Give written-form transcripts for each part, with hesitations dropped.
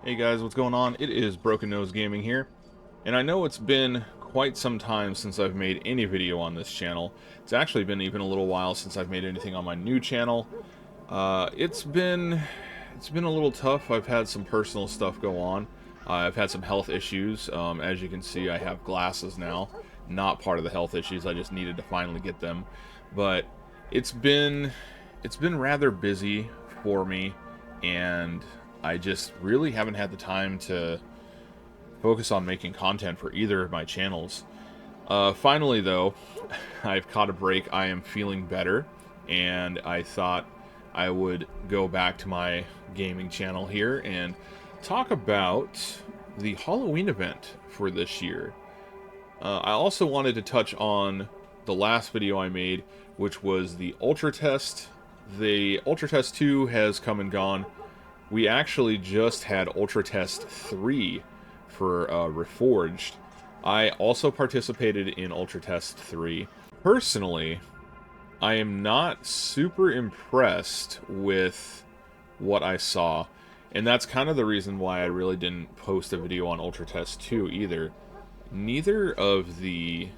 Hey guys, what's going on? It is Broken Nose Gaming here, and I know it's been quite some time since I've made any video on this channel. It's actually been even a little while since I've made anything on my new channel. It's been a little tough. I've had some personal stuff go on. I've had some health issues. As you can see, I have glasses now. Not part of the health issues. I just needed to finally get them. But it's been rather busy for me, and I just really haven't had the time to focus on making content for either of my channels. Finally, though, I've caught a break. I am feeling better, and I thought I would go back to my gaming channel here and talk about the Halloween event for this year. I also wanted to touch on the last video I made, which was the Ultra Test. The Ultra Test 2 has come and gone. We actually just had Ultra Test 3 for Reforged. I also participated in Ultra Test 3. Personally, I am not super impressed with what I saw, and that's kind of the reason why I really didn't post a video on Ultra Test 2 either. Neither of the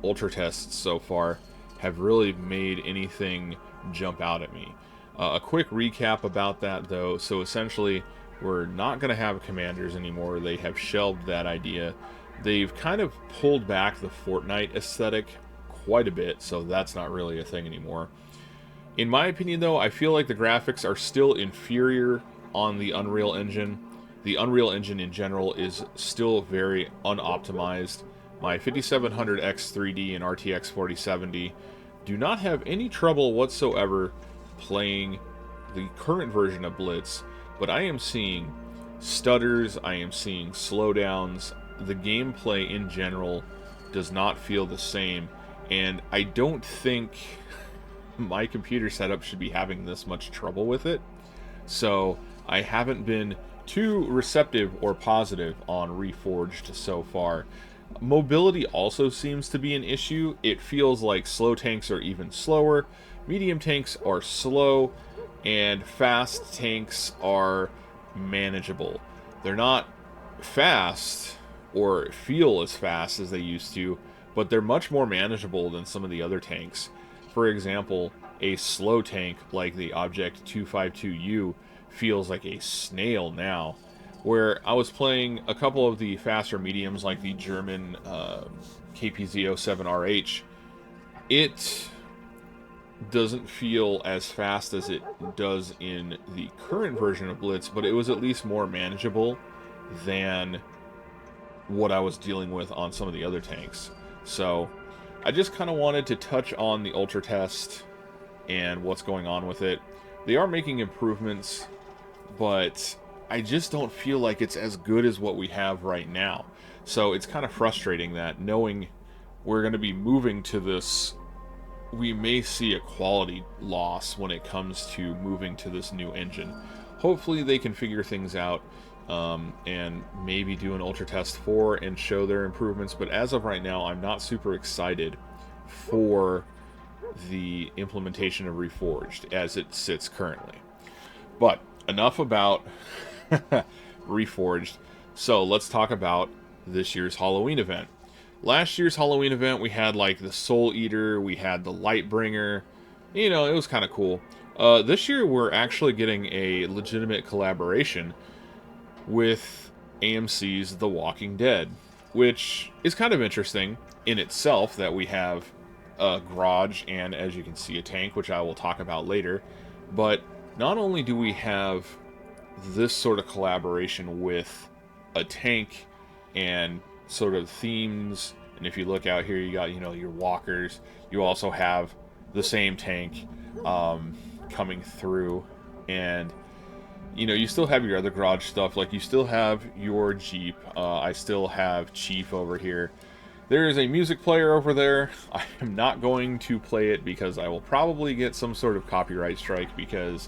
Ultra Tests so far have really made anything jump out at me. A quick recap about that, though. So essentially, we're not going to have commanders anymore. They have shelved that idea. They've kind of pulled back the Fortnite aesthetic quite a bit, so that's not really a thing anymore. In my opinion, though, I feel like the graphics are still inferior on the Unreal Engine. The Unreal Engine in general is still very unoptimized. My 5700X 3D and RTX 4070 do not have any trouble whatsoever playing the current version of Blitz, but I am seeing stutters, I am seeing slowdowns. The gameplay in general does not feel the same, and I don't think my computer setup should be having this much trouble with it. So I haven't been too receptive or positive on Reforged so far. Mobility also seems to be an issue. It feels like slow tanks are even slower, medium tanks are slow, and fast tanks are manageable. They're not fast or feel as fast as they used to, but they're much more manageable than some of the other tanks. For example, a slow tank like the Object 252U feels like a snail now, where I was playing a couple of the faster mediums like the German KPZ-07RH. It doesn't feel as fast as it does in the current version of Blitz, but it was at least more manageable than what I was dealing with on some of the other tanks. So I just kind of wanted to touch on the Ultra Test and what's going on with it. They are making improvements, but I just don't feel like it's as good as what we have right now. So it's kind of frustrating that knowing we're going to be moving to this, we may see a quality loss when it comes to moving to this new engine. Hopefully they can figure things out and maybe do an Ultra Test 4 and show their improvements, but as of right now, I'm not super excited for the implementation of Reforged as it sits currently. But enough about Reforged. So let's talk about this year's Halloween event. Last year's Halloween event, we had like the Soul Eater, we had the Lightbringer. You know, it was kind of cool. This year, we're actually getting a legitimate collaboration with AMC's The Walking Dead, which is kind of interesting in itself that we have a garage and, as you can see, a tank, which I will talk about later. But not only do we have this sort of collaboration with a tank and sort of themes, and if you look out here, you got, you know, your walkers. You also have the same tank coming through, and you know, you still have your other garage stuff, like you still have your Jeep. I still have Chief over here. There is a music player over there. I am not going to play it because I will probably get some sort of copyright strike, because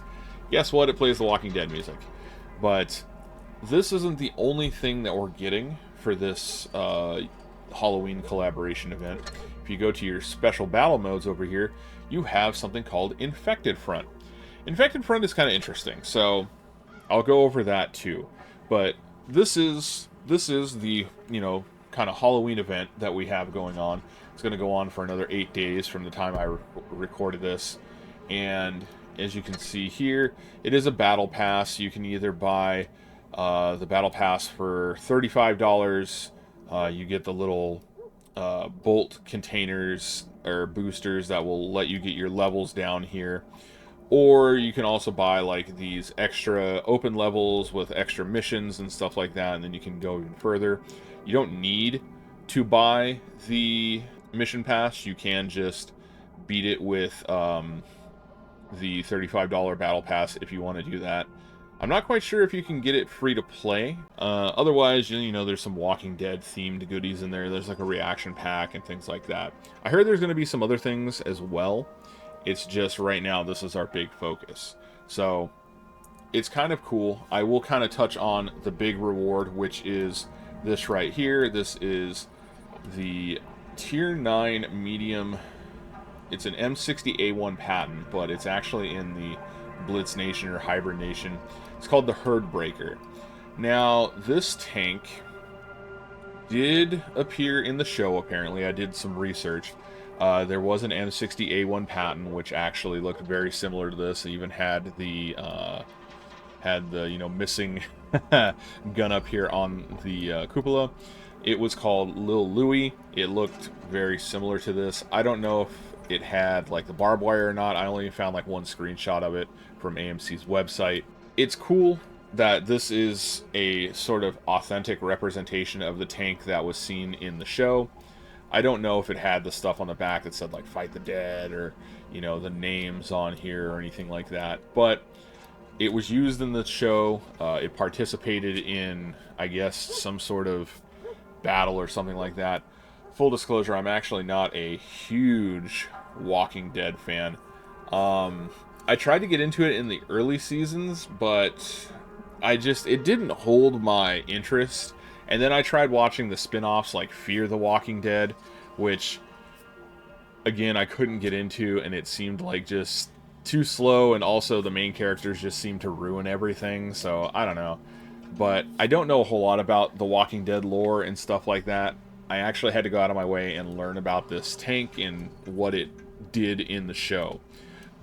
guess what? It plays The Walking Dead music. But this isn't the only thing that we're getting for this Halloween collaboration event. If you go to your special battle modes over here, you have something called Infected Front. Infected Front is kind of interesting, so I'll go over that too. But this is the, you know, kind of Halloween event that we have going on. It's going to go on for another 8 days from the time I recorded this. And as you can see here, it is a battle pass. You can either buy the battle pass for $35. You get the little bolt containers or boosters that will let you get your levels down here. Or you can also buy like these extra open levels with extra missions and stuff like that, and then you can go even further. You don't need to buy the mission pass. You can just beat it with the $35 battle pass if you want to do that. I'm not quite sure if you can get it free to play. Otherwise, you know, there's some Walking Dead themed goodies in there. There's like a reaction pack and things like that. I heard there's going to be some other things as well. It's just right now this is our big focus. So it's kind of cool. I will kind of touch on the big reward, which is this right here. This is the tier 9 medium. It's an M60A1 patent, but it's actually in the Blitz Nation or Hybrid Nation. It's called the Herd Breaker. Now, this tank did appear in the show, apparently. I did some research. There was an M60A1 patent, which actually looked very similar to this. It even had the you know, missing gun up here on the cupola. It was called Lil Louie. It looked very similar to this. I don't know if it had like the barbed wire or not. I only found like one screenshot of it from AMC's website. It's cool that this is a sort of authentic representation of the tank that was seen in the show. I don't know if it had the stuff on the back that said like Fight the Dead or, you know, the names on here or anything like that, but it was used in the show. It participated in, I guess, some sort of battle or something like that. Full disclosure, I'm actually not a huge Walking Dead fan. I tried to get into it in the early seasons, but it didn't hold my interest. And then I tried watching the spin-offs like Fear the Walking Dead, which, again, I couldn't get into, and it seemed like just too slow, and also the main characters just seemed to ruin everything, so I don't know. But I don't know a whole lot about the Walking Dead lore and stuff like that. I actually had to go out of my way and learn about this tank and what it did in the show.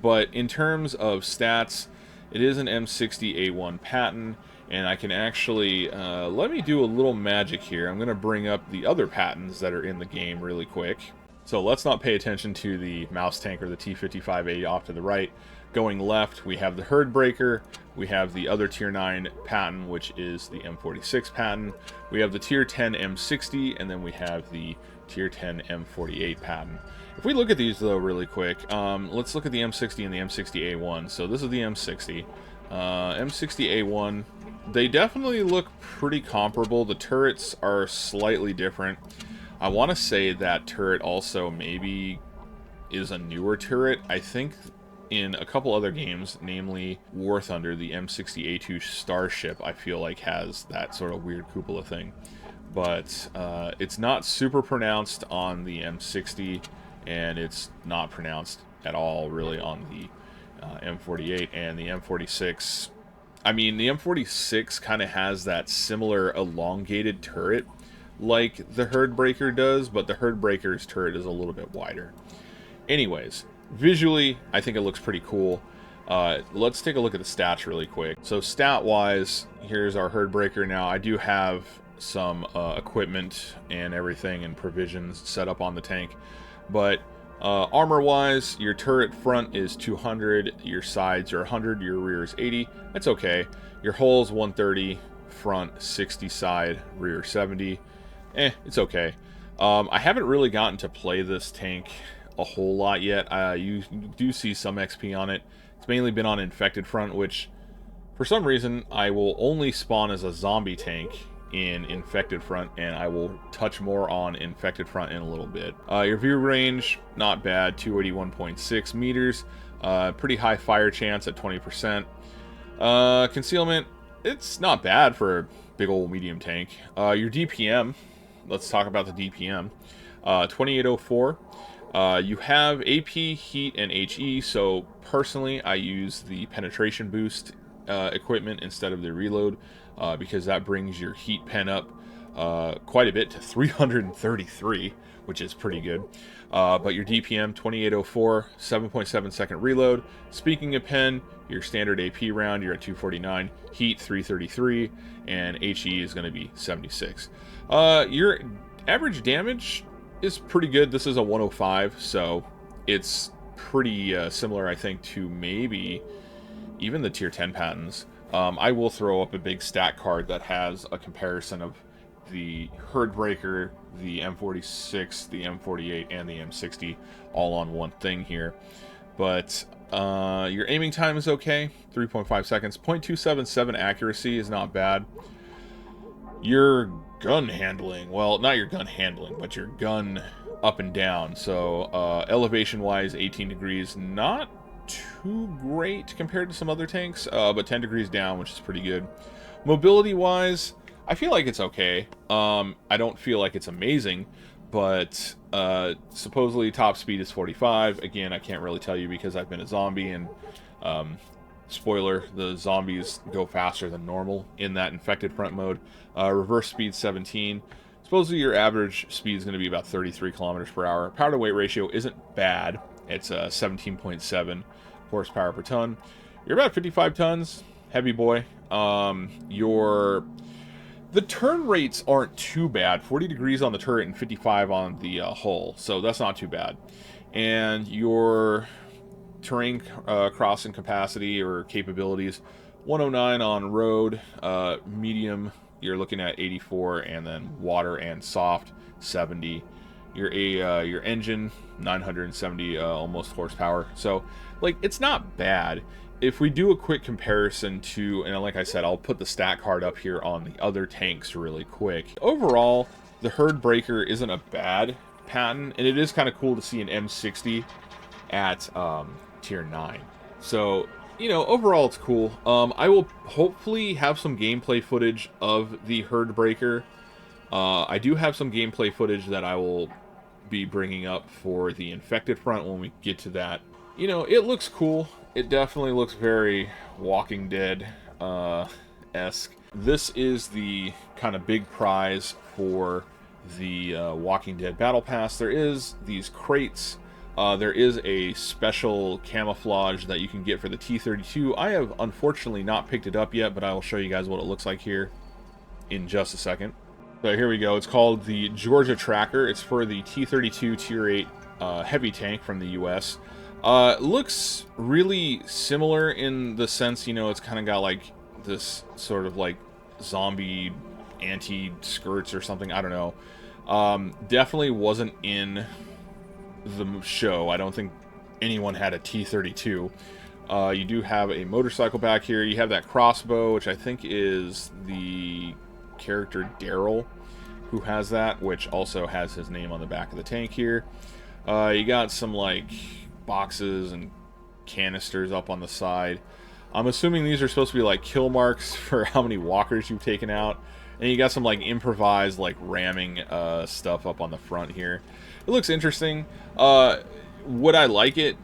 But in terms of stats, it is an M60A1 patent, and I can actually, let me do a little magic here. I'm going to bring up the other patents that are in the game really quick. So let's not pay attention to the mouse tank or the T55A off to the right. Going left, we have the Herd Breaker. We have the other Tier 9 patent, which is the M46 patent. We have the Tier 10 M60, and then we have the Tier 10 M48 patent. If we look at these, though, really quick, let's look at the M60 and the M60A1. So this is the M60. M60A1, they definitely look pretty comparable. The turrets are slightly different. I want to say that turret also maybe is a newer turret. I think in a couple other games, namely War Thunder, the M60A2 Starship, I feel like has that sort of weird cupola thing. But it's not super pronounced on the M60, and it's not pronounced at all, really, on the M48 and the M46. I mean, the M46 kind of has that similar elongated turret like the Herd Breaker does, but the Herd Breaker's turret is a little bit wider. Anyways, visually, I think it looks pretty cool. Let's take a look at the stats really quick. So stat-wise, here's our Herd Breaker now. I do have some equipment and everything and provisions set up on the tank, but armor-wise, your turret front is 200, your sides are 100, your rear is 80. That's okay. Your hull is 130, front 60, side, rear 70. It's okay. I haven't really gotten to play this tank a whole lot yet. You do see some XP on it. It's mainly been on Infected Front, which, for some reason, I will only spawn as a zombie tank in Infected Front, and I will touch more on Infected Front in a little bit. Your view range, not bad, 281.6 meters. Pretty high fire chance at 20%. Concealment, it's not bad for a big old medium tank. Your DPM, let's talk about the DPM. 2804. You have AP, heat, and HE, so personally I use the penetration boost equipment instead of the reload. because that brings your heat pen up quite a bit to 333, which is pretty good. But your DPM 2804, 7.7 second reload. Speaking of pen, your standard AP round, you're at 249, heat 333, and HE is going to be 76. Your average damage is pretty good. This is a 105, so it's pretty similar, I think, to maybe even the tier 10 patents. I will throw up a big stat card that has a comparison of the Herdbreaker, the M46, the M48, and the M60 all on one thing here. But your aiming time is okay, 3.5 seconds. 0.277 accuracy is not bad. Your gun handling, well, not your gun handling, but your gun up and down. So elevation-wise, 18 degrees, not too great compared to some other tanks, but 10 degrees down, which is pretty good. Mobility-wise, I feel like it's okay. I don't feel like it's amazing, but supposedly top speed is 45. Again, I can't really tell you because I've been a zombie, and spoiler, the zombies go faster than normal in that infected front mode. Reverse speed 17. Supposedly your average speed is going to be about 33 kilometers per hour. Power to weight ratio isn't bad. It's 17.7 horsepower per ton. You're about 55 tons, heavy boy. The turn rates aren't too bad. 40 degrees on the turret and 55 on the hull, so that's not too bad. And your terrain crossing capacity or capabilities, 109 on road, medium, you're looking at 84, and then water and soft, 70. Your engine, 970 almost horsepower. So, like, it's not bad. If we do a quick comparison to, and like I said, I'll put the stat card up here on the other tanks really quick. Overall, the Herdbreaker isn't a bad patent, and it is kind of cool to see an M60 at tier 9. So, you know, overall it's cool. I will hopefully have some gameplay footage of the Herdbreaker. I do have some gameplay footage that I will be bringing up for the infected front when we get to that. You know, it looks cool. It definitely looks very Walking Dead-esque. This is the kind of big prize for the Walking Dead Battle Pass. There is these crates. There is a special camouflage that you can get for the T-32. I have unfortunately not picked it up yet, but I will show you guys what it looks like here in just a second. So here we go. It's called the Georgia Tracker. It's for the T-32 Tier 8 heavy tank from the U.S. Looks really similar in the sense, you know, it's kind of got like this sort of like zombie anti-skirts or something. I don't know. Definitely wasn't in the show. I don't think anyone had a T-32. You do have a motorcycle back here. You have that crossbow, which I think is the character Daryl who has that, which also has his name on the back of the tank here. You got some like boxes and canisters up on the side. I'm assuming these are supposed to be like kill marks for how many walkers you've taken out. And you got some like improvised like ramming stuff up on the front here. It looks interesting. Would I like it?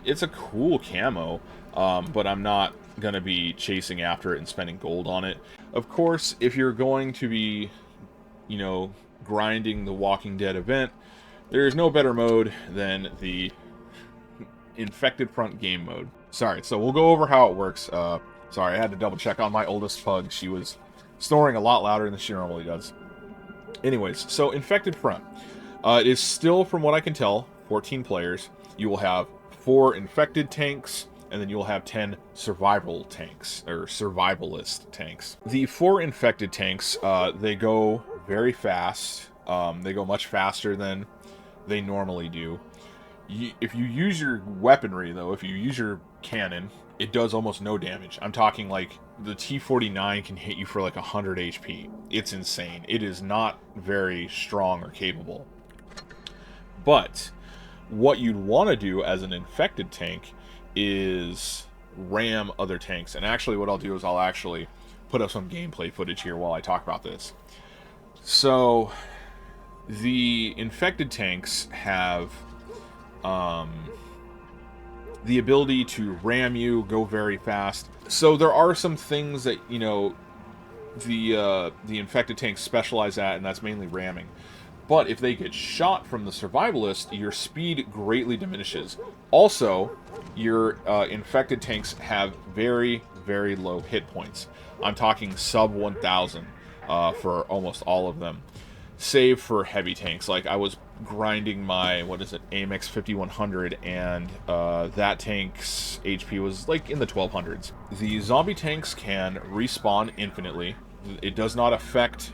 It's a cool camo, but I'm not gonna be chasing after it and spending gold on it. Of course, if you're going to be, you know, grinding the Walking Dead event, there is no better mode than the infected front game mode. Sorry, so we'll go over how it works. Sorry, I had to double check on my oldest pug. She was snoring a lot louder than she normally does. Anyways, so infected front. It is still, from what I can tell, 14 players. You will have 4 infected tanks, and then you'll have 10 survival tanks, or survivalist tanks. The 4 infected tanks, they go very fast. They go much faster than they normally do. If you use your weaponry, though, if you use your cannon, it does almost no damage. I'm talking like the T-49 can hit you for like 100 HP. It's insane. It is not very strong or capable. But what you'd want to do as an infected tank is ram other tanks. And actually what I'll do is I'll actually put up some gameplay footage here while I talk about this. So the infected tanks have the ability to ram you, go very fast. So there are some things that, you know, the infected tanks specialize at, and that's mainly ramming. But if they get shot from the survivalist, your speed greatly diminishes. Also, your infected tanks have very, very low hit points. I'm talking sub 1,000 for almost all of them. Save for heavy tanks. Like, I was grinding my, what is it, AMX 5100, and that tank's HP was like in the 1200s. The zombie tanks can respawn infinitely. It does not affect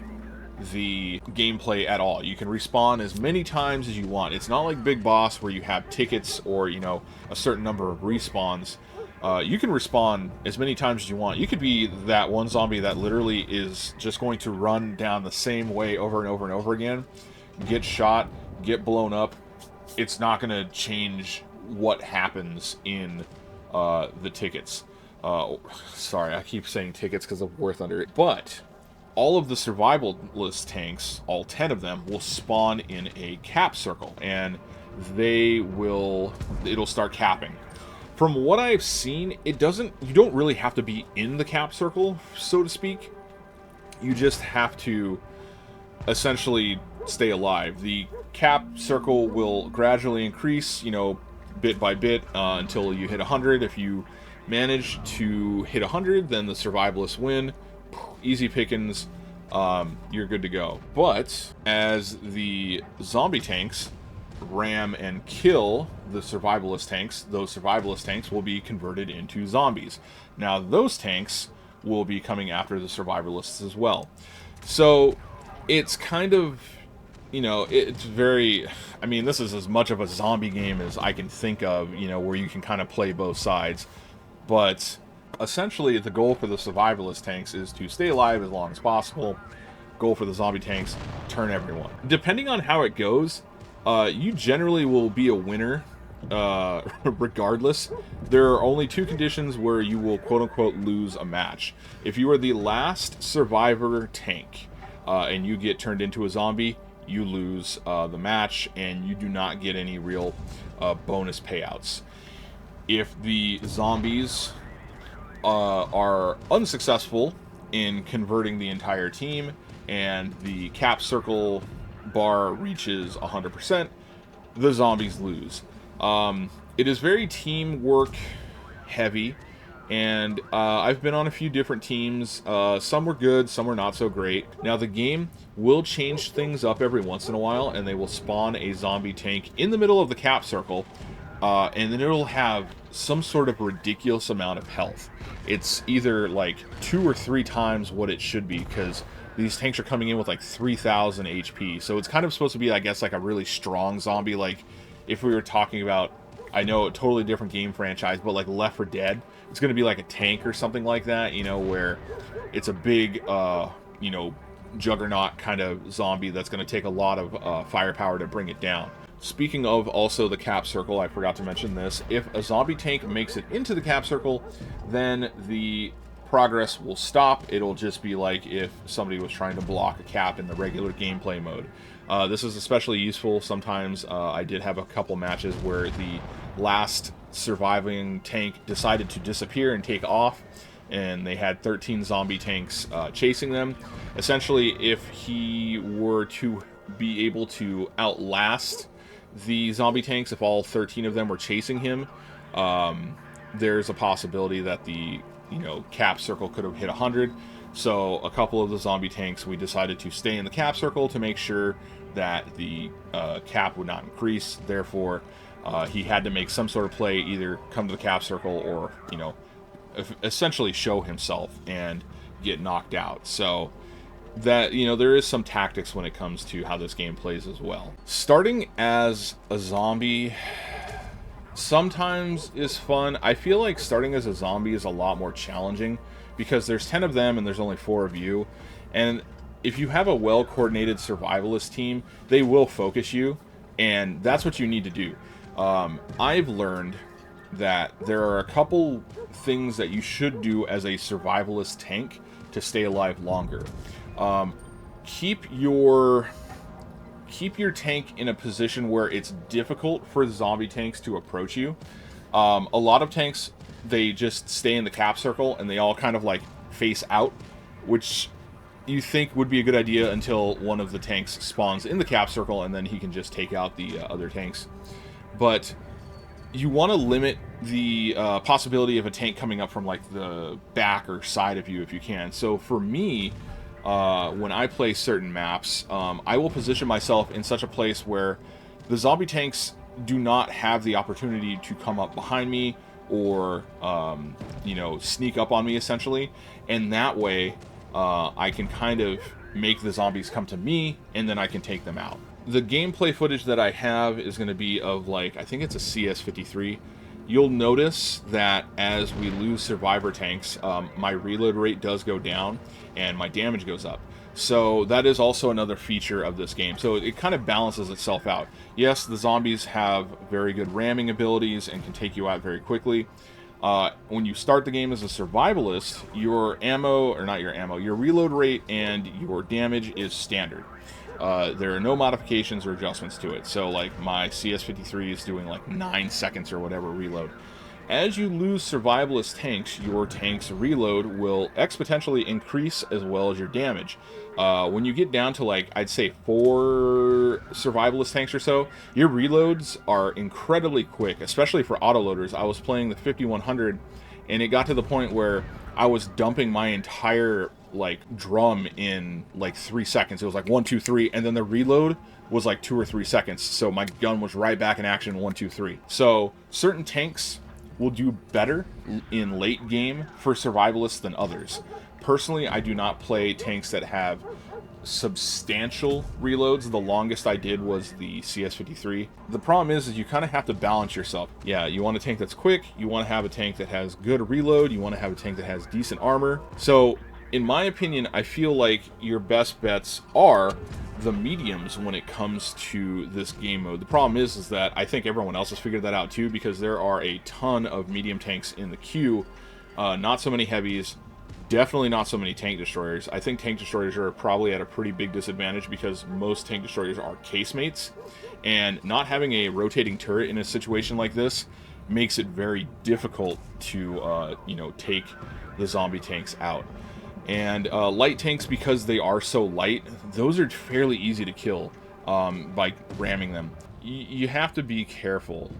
the gameplay at all. You can respawn as many times as you want. It's not like Big Boss where you have tickets or, you know, a certain number of respawns. You can respawn as many times as you want. You could be that one zombie that literally is just going to run down the same way over and over and over again, get shot, get blown up. It's not going to change what happens in the tickets. Sorry, I keep saying tickets because of War Thunder. But all of the survivalist tanks, all 10 of them, will spawn in a cap circle, and it'll start capping. From what I've seen, you don't really have to be in the cap circle, so to speak. You just have to essentially stay alive. The cap circle will gradually increase, you know, bit by bit until you hit 100. If you manage to hit 100, then the survivalists win. Easy pickings, you're good to go. But as the zombie tanks ram and kill the survivalist tanks, those survivalist tanks will be converted into zombies. Now those tanks will be coming after the survivalists as well. So it's kind of, you know, it's very, I mean, this is as much of a zombie game as I can think of, you know, where you can kind of play both sides. But essentially, the goal for the survivalist tanks is to stay alive as long as possible. Goal for the zombie tanks, turn everyone. Depending on how it goes, you generally will be a winner regardless. There are only two conditions where you will quote-unquote lose a match. If you are the last survivor tank and you get turned into a zombie, you lose the match, and you do not get any real bonus payouts. If the zombies are unsuccessful in converting the entire team and the cap circle bar reaches 100%, the zombies lose. It is very teamwork heavy, and I've been on a few different teams. Some were good, some were not so great. Now the game will change things up every once in a while, and they will spawn a zombie tank in the middle of the cap circle, and then it'll have some sort of ridiculous amount of health. It's either like 2 or 3 times what it should be, because these tanks are coming in with like 3,000 HP. So it's kind of supposed to be, I guess, like a really strong zombie. Like if we were talking about, I know, a totally different game franchise, but like Left 4 Dead, it's going to be like a tank or something like that, you know, where it's a big, you know, juggernaut kind of zombie that's going to take a lot of firepower to bring it down. Speaking of also the cap circle, I forgot to mention this. If a zombie tank makes it into the cap circle, then the progress will stop. It'll just be like if somebody was trying to block a cap in the regular gameplay mode. This is especially useful. Sometimes I did have a couple matches where the last surviving tank decided to disappear and take off, and they had 13 zombie tanks chasing them. Essentially, if he were to be able to outlast the zombie tanks, if all 13 of them were chasing him, there's a possibility that the, you know, cap circle could have hit 100. So a couple of the zombie tanks, we decided to stay in the cap circle to make sure that the cap would not increase. Therefore, he had to make some sort of play, either come to the cap circle or, you know, essentially show himself and get knocked out. So that, you know, there is some tactics when it comes to how this game plays as well. Starting as a zombie sometimes is fun. I feel like starting as a zombie is a lot more challenging because there's 10 of them and there's only 4 of you. And if you have a well-coordinated survivalist team, they will focus you, and that's what you need to do. I've learned that there are a couple things that you should do as a survivalist tank to stay alive longer. Keep your tank in a position where it's difficult for the zombie tanks to approach you. A lot of tanks, they just stay in the cap circle and they all kind of like face out, which you think would be a good idea until one of the tanks spawns in the cap circle, and then he can just take out the other tanks. But you want to limit the possibility of a tank coming up from like the back or side of you if you can. So for me, when I play certain maps, I will position myself in such a place where the zombie tanks do not have the opportunity to come up behind me or you know, sneak up on me essentially, and that way I can kind of make the zombies come to me, and then I can take them out. The gameplay footage that I have is going to be of, like, I think it's a CS53. You'll notice that as we lose survivor tanks, my reload rate does go down and my damage goes up. So that is also another feature of this game. So it kind of balances itself out. Yes, the zombies have very good ramming abilities and can take you out very quickly. When you start the game as a survivalist, your ammo, or not your ammo, your reload rate and your damage is standard. There are no modifications or adjustments to it. So like my CS53 is doing like 9 seconds or whatever reload. As you lose survivalist tanks, your tank's reload will exponentially increase, as well as your damage. When you get down to, like, I'd say 4 survivalist tanks or so, your reloads are incredibly quick, especially for autoloaders. I was playing the 5100, and it got to the point where I was dumping my entire, like, drum in, like, 3 seconds. It was like 1, 2, 3, and then the reload was like 2 or 3 seconds. So my gun was right back in action, 1, 2, 3. So certain tanks will do better in late game for survivalists than others. Personally, I do not play tanks that have substantial reloads. The longest I did was the CS53. The problem is you kind of have to balance yourself. Yeah, you want a tank that's quick, you want to have a tank that has good reload, you want to have a tank that has decent armor. So in my opinion, I feel like your best bets are the mediums when it comes to this game mode. The problem is that I think everyone else has figured that out too, because there are a ton of medium tanks in the queue. Not so many heavies, definitely not so many tank destroyers. I think tank destroyers are probably at a pretty big disadvantage because most tank destroyers are casemates, and not having a rotating turret in a situation like this makes it very difficult to you know, take the zombie tanks out. And light tanks, because they are so light, those are fairly easy to kill by ramming them. You have to be careful.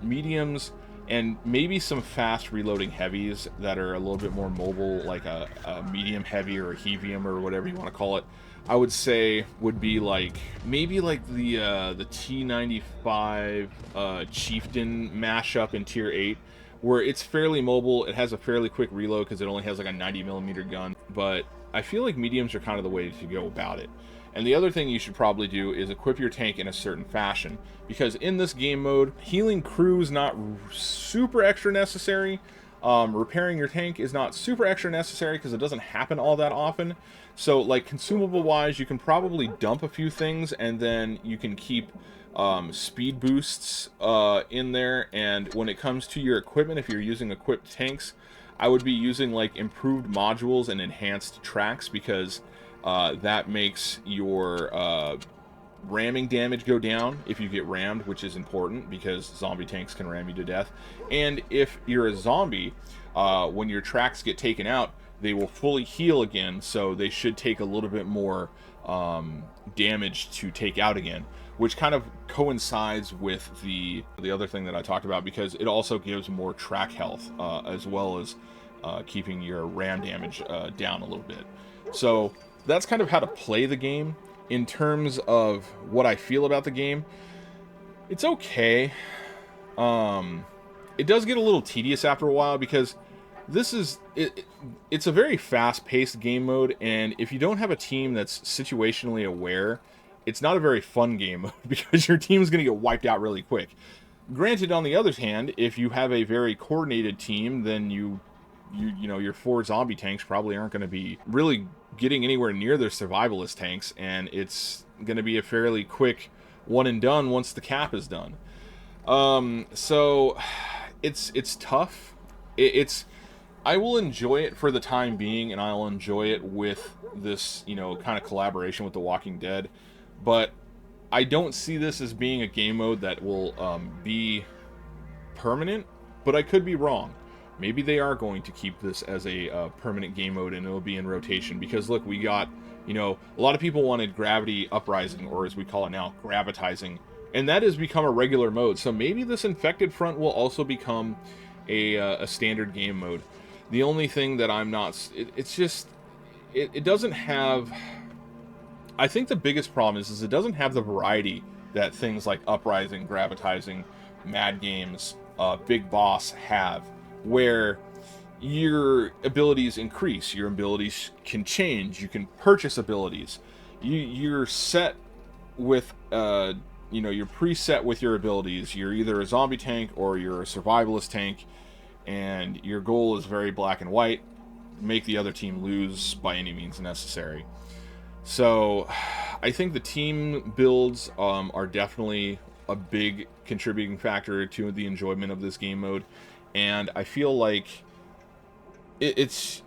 Mediums and maybe some fast reloading heavies that are a little bit more mobile, like a medium heavy or a heavium or whatever you want to call it, I would say would be like maybe like the T95 Chieftain mashup in tier 8, where it's fairly mobile. It has a fairly quick reload because it only has like a 90mm gun, but I feel like mediums are kind of the way to go about it. And the other thing you should probably do is equip your tank in a certain fashion, because in this game mode, healing crew is not super extra necessary. Repairing your tank is not super extra necessary because it doesn't happen all that often. So like consumable wise, you can probably dump a few things, and then you can keep speed boosts in there. And when it comes to your equipment, if you're using equipped tanks, I would be using like improved modules and enhanced tracks, because that makes your ramming damage go down if you get rammed, which is important because zombie tanks can ram you to death. And if you're a zombie, when your tracks get taken out, they will fully heal again, so they should take a little bit more damage to take out again, which kind of coincides with the other thing that I talked about, because it also gives more track health, as well as keeping your ram damage down a little bit. So that's kind of how to play the game. In terms of what I feel about the game, it's okay. It does get a little tedious after a while, because this is it's a very fast-paced game mode, and if you don't have a team that's situationally aware, it's not a very fun game mode because your team's going to get wiped out really quick. Granted, on the other hand, if you have a very coordinated team, then you know, your 4 zombie tanks probably aren't going to be really getting anywhere near their survivalist tanks, and it's going to be a fairly quick one and done once the cap is done. So it's tough. I will enjoy it for the time being, and I'll enjoy it with this, you know, kind of collaboration with The Walking Dead, but I don't see this as being a game mode that will be permanent, but I could be wrong. maybe they are going to keep this as a permanent game mode, and it'll be in rotation. Because look, we got, you know, a lot of people wanted Gravity Uprising, or as we call it now, Gravitizing, and that has become a regular mode. So maybe this Infected Front will also become a standard game mode. The only thing that I'm not, it's just, it doesn't have, I think the biggest problem is it doesn't have the variety that things like Uprising, Gravitizing, Mad Games, Big Boss have, where your abilities increase, your abilities can change, you can purchase abilities, you're set with, you know, you're preset with your abilities. You're either a zombie tank or you're a survivalist tank, and your goal is very black and white: make the other team lose by any means necessary. So I think the team builds are definitely a big contributing factor to the enjoyment of this game mode, and I feel like this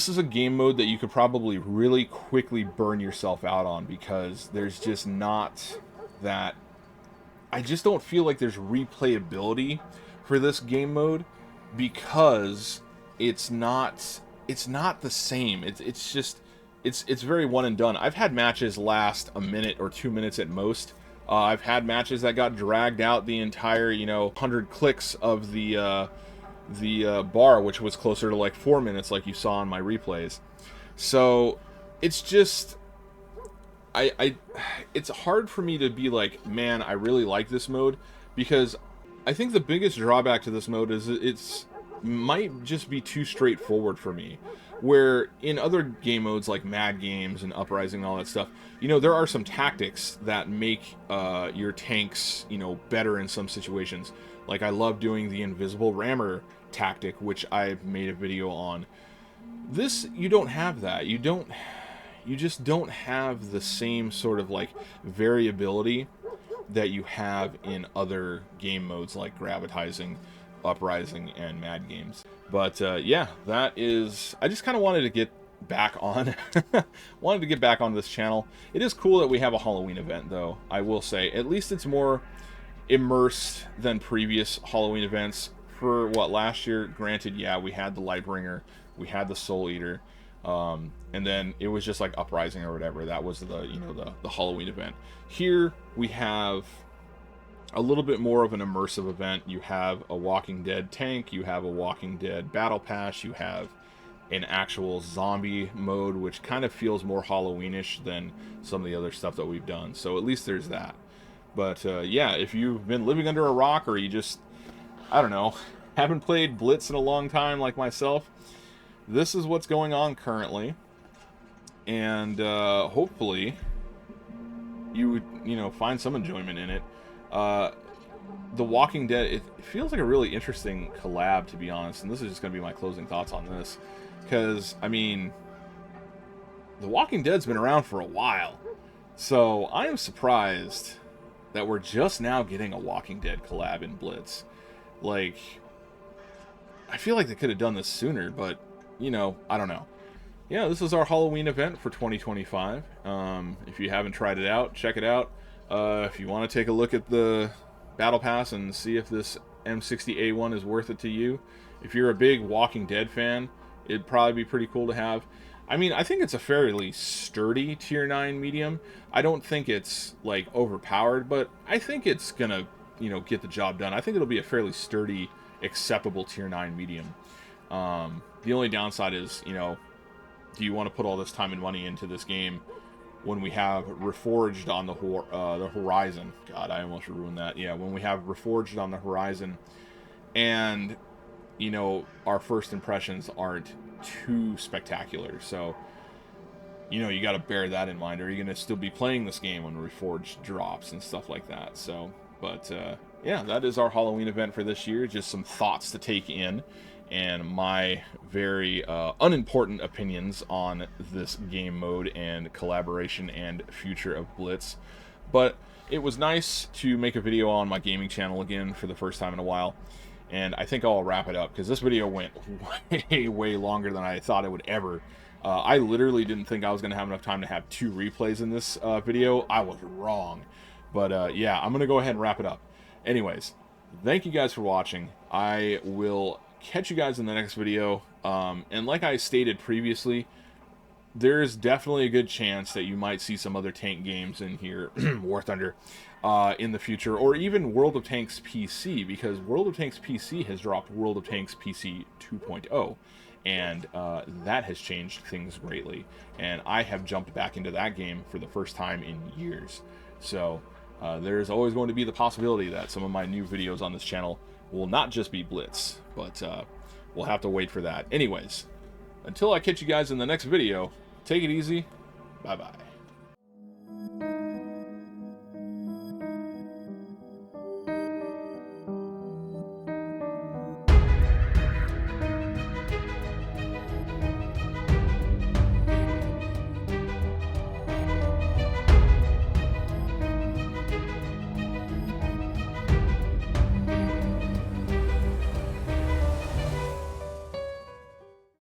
is a game mode that you could probably really quickly burn yourself out on, because there's just not that, I just don't feel like there's replayability for this game mode, because it's not the same. It's just it's very one and done. I've had matches last a minute or 2 minutes at most. I've had matches that got dragged out the entire, you know, 100 clicks of the bar, which was closer to like 4 minutes, like you saw on my replays. So it's just, it's hard for me to be like, man, I really like this mode, because I think the biggest drawback to this mode is it's might just be too straightforward for me. Where in other game modes like Mad Games and Uprising and all that stuff, you know, there are some tactics that make your tanks, you know, better in some situations. Like, I love doing the invisible rammer tactic, which I've made a video on. This, you don't have that. You just don't have the same sort of like variability that you have in other game modes like Gravitizing, Uprising, and Mad Games. But yeah, that is, I just kind of wanted to get back on wanted to get back on this channel. It is cool that we have a Halloween event, though. I will say, at least it's more immersed than previous Halloween events. For what, last year, granted, yeah, we had the Lightbringer, we had the Soul Eater, and then it was just like Uprising or whatever. That was the, you know, the Halloween event. Here we have a little bit more of an immersive event. You have a Walking Dead tank, you have a Walking Dead battle pass, you have an actual zombie mode, which kind of feels more Halloweenish than some of the other stuff that we've done. So at least there's that. But yeah, if you've been living under a rock, or you just, I don't know, haven't played Blitz in a long time like myself, this is what's going on currently. And hopefully you would, you know, find some enjoyment in it. The Walking Dead, it feels like a really interesting collab, to be honest, and this is just going to be my closing thoughts on this, because, I mean, The Walking Dead's been around for a while, so I am surprised that we're just now getting a Walking Dead collab in Blitz. Like, I feel like they could have done this sooner, but, you know, I don't know. Yeah, this is our Halloween event for 2025. If you haven't tried it out, check it out. If you want to take a look at the Battle Pass and see if this M60A1 is worth it to you, if you're a big Walking Dead fan, it'd probably be pretty cool to have. I mean, I think it's a fairly sturdy Tier 9 medium. I don't think it's, like, overpowered, but I think it's gonna, you know, get the job done. I think it'll be a fairly sturdy, acceptable Tier 9 medium. The only downside is, you know, do you want to put all this time and money into this game when we have Reforged on the horizon? God, I almost ruined that. Yeah, when we have Reforged on the horizon, and, you know, our first impressions aren't too spectacular. So, you know, you got to bear that in mind. Are you going to still be playing this game when Reforged drops and stuff like that? So, but yeah, that is our Halloween event for this year. Just some thoughts to take in, and my very unimportant opinions on this game mode and collaboration and future of Blitz. But it was nice to make a video on my gaming channel again for the first time in a while, and I think I'll wrap it up, because this video went way longer than I thought it would ever. I literally didn't think I was going to have enough time to have 2 replays in this video. I was wrong. But yeah, I'm going to go ahead and wrap it up. Anyways, thank you guys for watching. I will catch you guys in the next video. And like I stated previously, there's definitely a good chance that you might see some other tank games in here, War Thunder, in the future, or even World of Tanks PC, because World of Tanks PC has dropped World of Tanks PC 2.0, and that has changed things greatly, and I have jumped back into that game for the first time in years. So there's always going to be the possibility that some of my new videos on this channel will not just be Blitz, but we'll have to wait for that. Anyways, until I catch you guys in the next video, take it easy. Bye-bye.